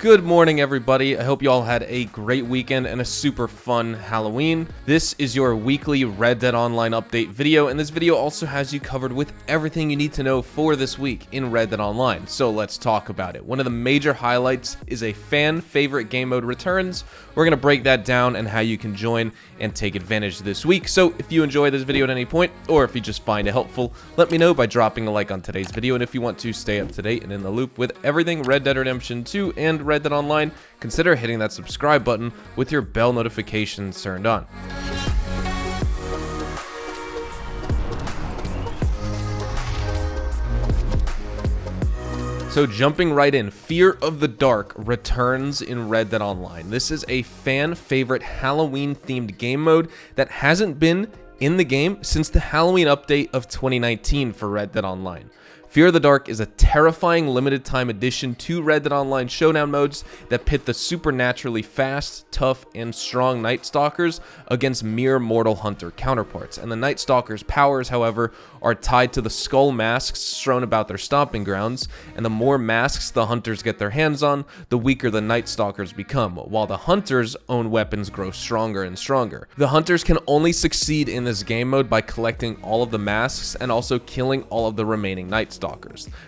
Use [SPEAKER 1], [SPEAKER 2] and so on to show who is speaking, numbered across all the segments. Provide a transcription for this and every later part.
[SPEAKER 1] Good morning, everybody. I hope you all had a great weekend and a super fun Halloween. This is your weekly Red Dead Online update video, and this video also has you covered with everything you need to know for this week in Red Dead Online. So let's talk about it. One of the major highlights is a fan favorite game mode returns. We're going to break that down and how you can join and take advantage this week. So if you enjoy this video at any point, or if you just find it helpful, let me know by dropping a like on today's video. And if you want to stay up to date and in the loop with everything Red Dead Redemption 2 and Red Dead Online, consider hitting that subscribe button with your bell notifications turned on. So jumping right in, Fear of the Dark returns in Red Dead Online. This is a fan favorite Halloween themed game mode that hasn't been in the game since the Halloween update of 2019 for Red Dead Online. Fear of the Dark is a terrifying limited time addition to Red Dead Online showdown modes that pit the supernaturally fast, tough, and strong Night Stalkers against mere mortal hunter counterparts. And the Night Stalkers' powers, however, are tied to the skull masks strewn about their stomping grounds, and the more masks the hunters get their hands on, the weaker the Night Stalkers become, while the hunters' own weapons grow stronger and stronger. The hunters can only succeed in this game mode by collecting all of the masks and also killing all of the remaining Night Stalkers.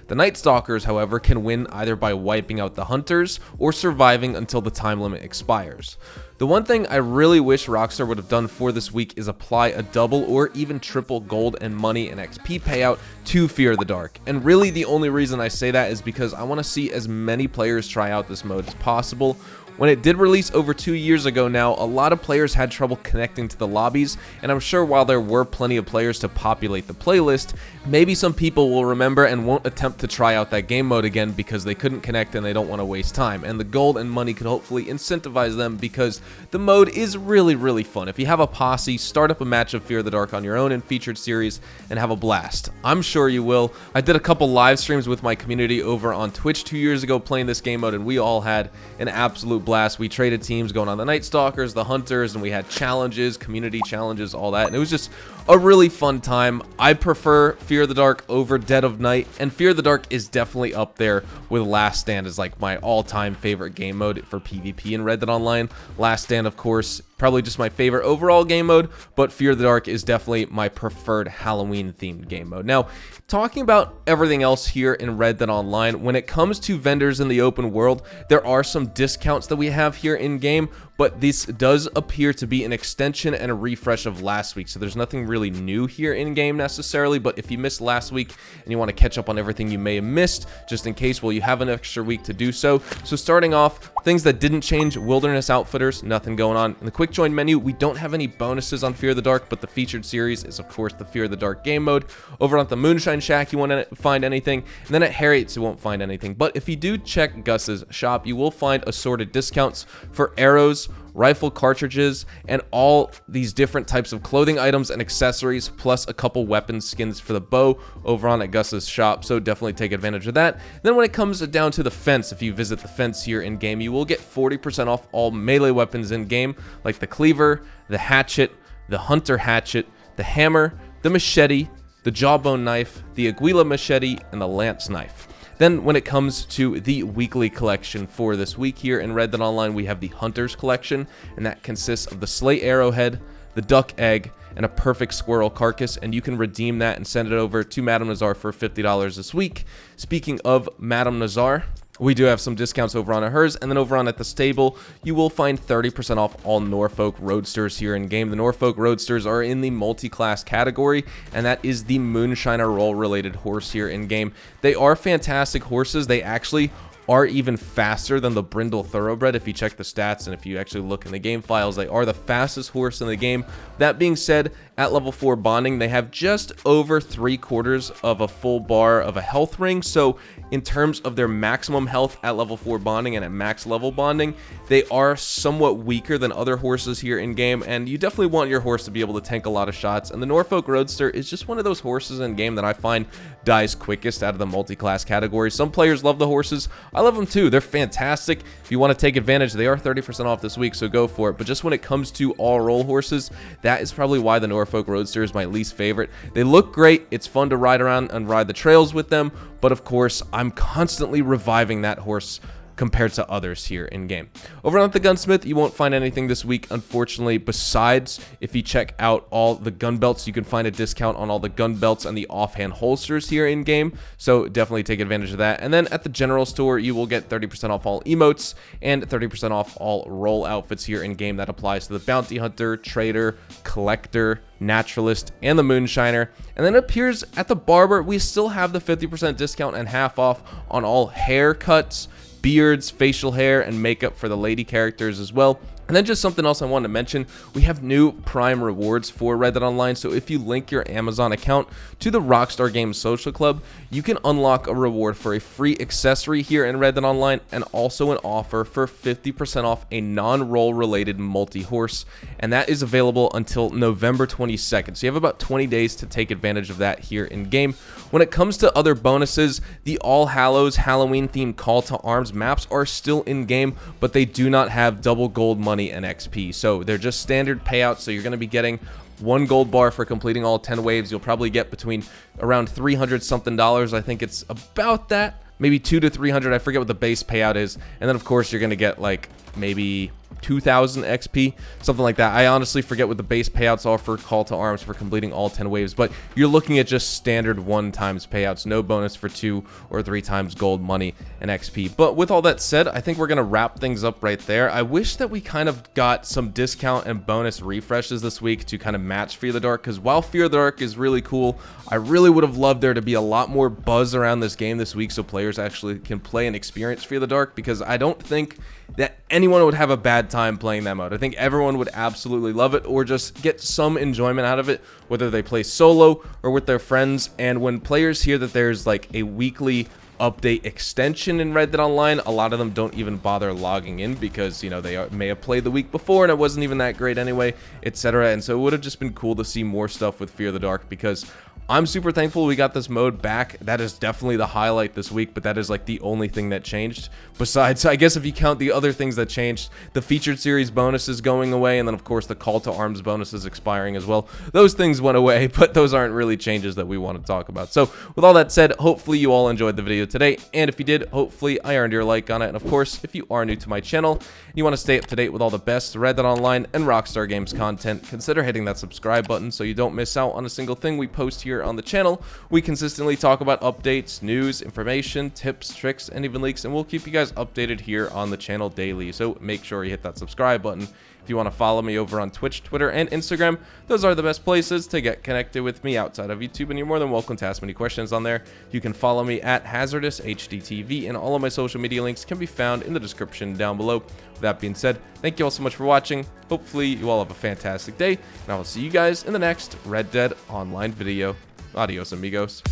[SPEAKER 1] The Night Stalkers, however, can win either by wiping out the hunters or surviving until the time limit expires. The one thing I really wish Rockstar would have done for this week is apply a double or even triple gold and money and XP payout to Fear of the Dark. And really the only reason I say that is because I want to see as many players try out this mode as possible. When it did release over 2 years ago now, a lot of players had trouble connecting to the lobbies, and I'm sure while there were plenty of players to populate the playlist, maybe some people will remember and won't attempt to try out that game mode again because they couldn't connect and they don't want to waste time. And the gold and money could hopefully incentivize them because the mode is really fun. If you have a posse, start up a match of Fear of the Dark on your own in featured series and have a blast. I'm sure you will. I did a couple live streams with my community over on Twitch 2 years ago playing this game mode, and we all had an absolute blast. We traded teams going on the Night Stalkers, the Hunters, and we had challenges, community challenges, all that, and it was just a really fun time. I prefer Fear of the Dark over Dead of Night, and Fear of the Dark is definitely up there with Last Stand as like my all-time favorite game mode for PvP in Red Dead Online. Last Stand, of course, probably just my favorite overall game mode, but Fear of the Dark is definitely my preferred Halloween-themed game mode. Now, talking about everything else here in Red Dead Online, when it comes to vendors in the open world, there are some discounts that we have here in-game, but this does appear to be an extension and a refresh of last week, so there's nothing really new here in-game necessarily. But if you missed last week and you want to catch up on everything you may have missed, just in case, well, you have an extra week to do so. So starting off, things that didn't change: Wilderness Outfitters, nothing going on. In the quick join menu, we don't have any bonuses on Fear of the Dark, but the featured series is, of course, the Fear of the Dark game mode. Over at the Moonshine Shack, you won't find anything, and then at Harriet's, you won't find anything. But if you do check Gus's shop, you will find assorted discounts for arrows, rifle cartridges, and all these different types of clothing items and accessories, plus a couple weapon skins for the bow over on at Gus's shop, so definitely take advantage of that. Then when it comes down to the fence, if you visit the fence here in game, you will get 40% off all melee weapons in game, like the cleaver, the hatchet, the hunter hatchet, the hammer, the machete, the jawbone knife, the aguila machete, and the lance knife. Then when it comes to the weekly collection for this week here in Red Dead Online, we have the Hunters collection, and that consists of the Slate Arrowhead, the Duck Egg, and a Perfect Squirrel Carcass, and you can redeem that and send it over to Madame Nazar for $50 this week. Speaking of Madame Nazar, we do have some discounts over on hers, and then over on at the stable, you will find 30% off all Norfolk Roadsters here in game. The Norfolk Roadsters are in the multi-class category, and that is the Moonshiner Roll-related horse here in game. They are fantastic horses. They actually are even faster than the Brindle Thoroughbred if you check the stats, and if you actually look in the game files, they are the fastest horse in the game. That being said, at level 4 bonding, they have just over 3/4 of a full bar of a health ring, so in terms of their maximum health at level 4 bonding and at max level bonding, they are somewhat weaker than other horses here in game, and you definitely want your horse to be able to tank a lot of shots. And the Norfolk Roadster is just one of those horses in game that I find dies quickest out of the multi-class category. Some players love the horses. I love them too. They're fantastic. If you want to take advantage, they are 30% off this week, so go for it. But just when it comes to all roll horses, that is probably why the Norfolk Roadster is my least favorite. They look great. It's fun to ride around and ride the trails with them, but of course, I'm constantly reviving that horse compared to others here in game. Over at the Gunsmith, you won't find anything this week, unfortunately, besides if you check out all the gun belts, you can find a discount on all the gun belts and the offhand holsters here in game, so definitely take advantage of that. And then at the general store, you will get 30% off all emotes and 30% off all role outfits here in game. That applies to the bounty hunter, trader, collector, naturalist, and the moonshiner. And then it appears at the barber, we still have the 50% discount and half off on all haircuts, beards, facial hair, and makeup for the lady characters as well. And then just something else I wanted to mention, we have new Prime rewards for Red Dead Online, so if you link your Amazon account to the Rockstar Games Social Club, you can unlock a reward for a free accessory here in Red Dead Online, and also an offer for 50% off a non-role related multi-horse, and that is available until November 22nd, so you have about 20 days to take advantage of that here in game. When it comes to other bonuses, the All Hallows Halloween themed Call to Arms maps are still in game, but they do not have double gold money and XP, so they're just standard payouts. So you're going to be getting 1 gold bar for completing all 10 waves. You'll probably get between around $300 something. I think it's about that, maybe 200 to 300. I forget what the base payout is, and then of course you're going to get like maybe 2,000 XP, something like that. I honestly forget what the base payouts are for Call to Arms for completing all 10 waves, but you're looking at just standard 1 times payouts, no bonus for 2 or 3 times gold money and XP. But with all that said, I think we're going to wrap things up right there. I wish that we kind of got some discount and bonus refreshes this week to kind of match Fear the Dark, because while Fear the Dark is really cool, I really would have loved there to be a lot more buzz around this game this week so players actually can play and experience Fear the Dark, because I don't think that anyone would have a bad time playing that mode. I think everyone would absolutely love it, or just get some enjoyment out of it, whether they play solo or with their friends. And when players hear that there's like a weekly update extension in Red Dead Online, a lot of them don't even bother logging in, because you know they may have played the week before and it wasn't even that great anyway, etc. And so it would have just been cool to see more stuff with Fear the Dark, because I'm super thankful we got this mode back. That is definitely the highlight this week, but that is like the only thing that changed. Besides, I guess if you count the other things that changed, the featured series bonuses going away, and then of course the Call to Arms bonuses expiring as well. Those things went away, but those aren't really changes that we want to talk about. So with all that said, hopefully you all enjoyed the video today, and if you did, hopefully I earned your like on it. And of course, if you are new to my channel and you want to stay up to date with all the best Red Dead Online and Rockstar Games content, consider hitting that subscribe button so you don't miss out on a single thing we post here on the channel. We consistently talk about updates, news, information, tips, tricks, and even leaks, and we'll keep you guys updated here on the channel daily. So make sure you hit that subscribe button. If you want to follow me over on Twitch, Twitter, and Instagram, those are the best places to get connected with me outside of YouTube, and you're more than welcome to ask me any questions on there. You can follow me at HazardousHDTV, and all of my social media links can be found in the description down below. With that being said, thank you all so much for watching. Hopefully you all have a fantastic day, and I will see you guys in the next Red Dead Online video. Adios, amigos.